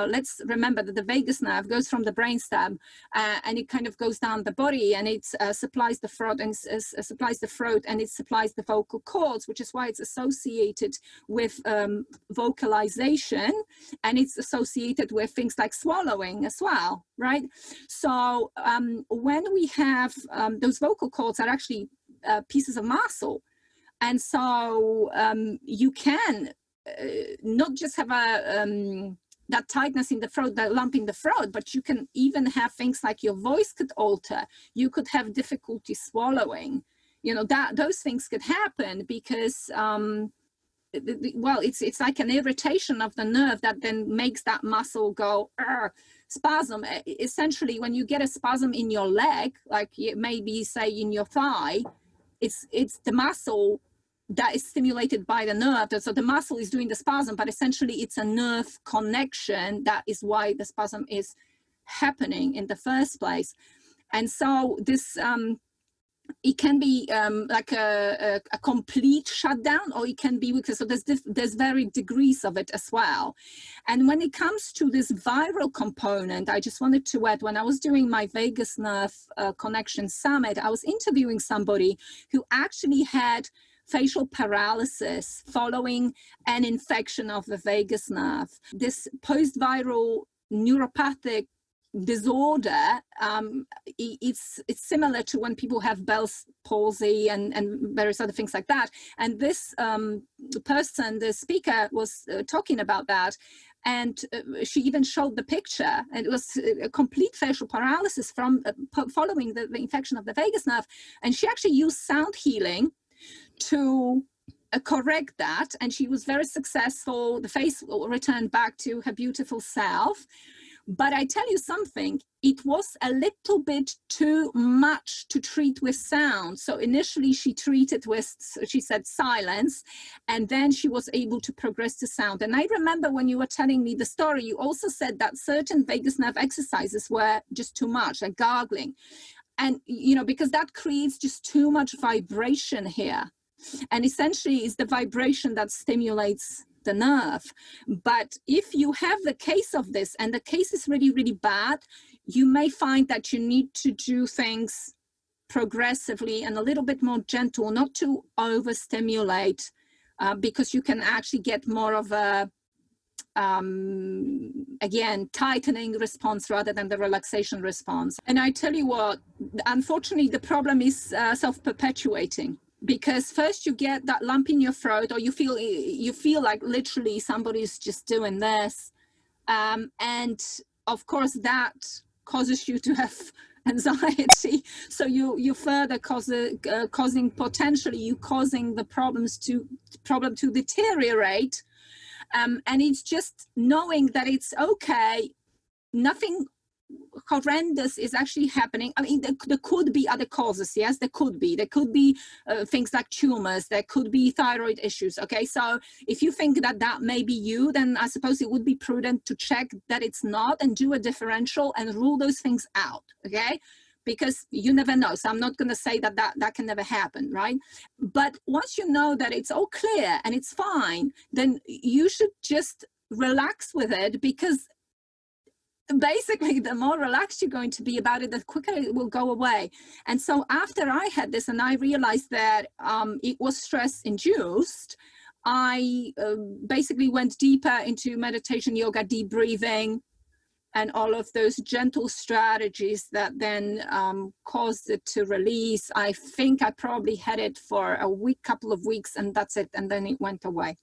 Let's remember that the vagus nerve goes from the brainstem and it kind of goes down the body, and it supplies the throat and it supplies the vocal cords, which is why it's associated with vocalization, and it's associated with things like swallowing as well, right? So when we have those vocal cords are actually pieces of muscle, and so you can not just have that tightness in the throat, that lump in the throat, but you can even have things like your voice could alter. You could have difficulty swallowing. You know, those things could happen because, well, it's like an irritation of the nerve that then makes that muscle go spasm. Essentially, when you get a spasm in your leg, like maybe say in your thigh, it's the muscle that is stimulated by the nerve. So the muscle is doing the spasm, but essentially it's a nerve connection. That is why the spasm is happening in the first place. And so this, it can be like a complete shutdown, or it can be weak. So there's varied degrees of it as well. And when it comes to this viral component, I just wanted to add, when I was doing my vagus nerve connection summit, I was interviewing somebody who actually had facial paralysis following an infection of the vagus nerve. This post-viral neuropathic disorder, it's similar to when people have Bell's palsy and various other things like that. And this person, the speaker, was talking about that. And she even showed the picture, and it was a complete facial paralysis from following the infection of the vagus nerve. And she actually used sound healing to correct that, and she was very successful. The face returned back to her beautiful self. But I tell you something, it was a little bit too much to treat with sound. So initially she treated with, she said, silence, and then she was able to progress to sound. And I remember when you were telling me the story, you also said that certain vagus nerve exercises were just too much, like gargling. And, you know, because that creates just too much vibration here. And essentially it's the vibration that stimulates the nerve. But if you have the case of this, and the case is really, really bad, you may find that you need to do things progressively and a little bit more gentle, not to overstimulate, because you can actually get more of a, again, tightening response rather than the relaxation response. And I tell you what, unfortunately, the problem is self-perpetuating. Because first you get that lump in your throat, or you feel like literally somebody's just doing this, and of course that causes you to have anxiety. So you further causing the problem to deteriorate, and it's just knowing that it's okay, nothing horrendous is actually happening. I mean, there could be other causes. Yes, there could be things like tumors, there could be thyroid issues. Okay, so if you think that may be you, then I suppose it would be prudent to check that it's not and do a differential and rule those things out. Okay, because you never know. So I'm not going to say that can never happen, right? But once you know that it's all clear and it's fine, then you should just relax with it, because basically the more relaxed you're going to be about it, the quicker it will go away. And so after I had this and I realized that it was stress induced, I basically went deeper into meditation, yoga, deep breathing, and all of those gentle strategies that then caused it to release. I think I probably had it for a week, couple of weeks, and that's it. And then it went away.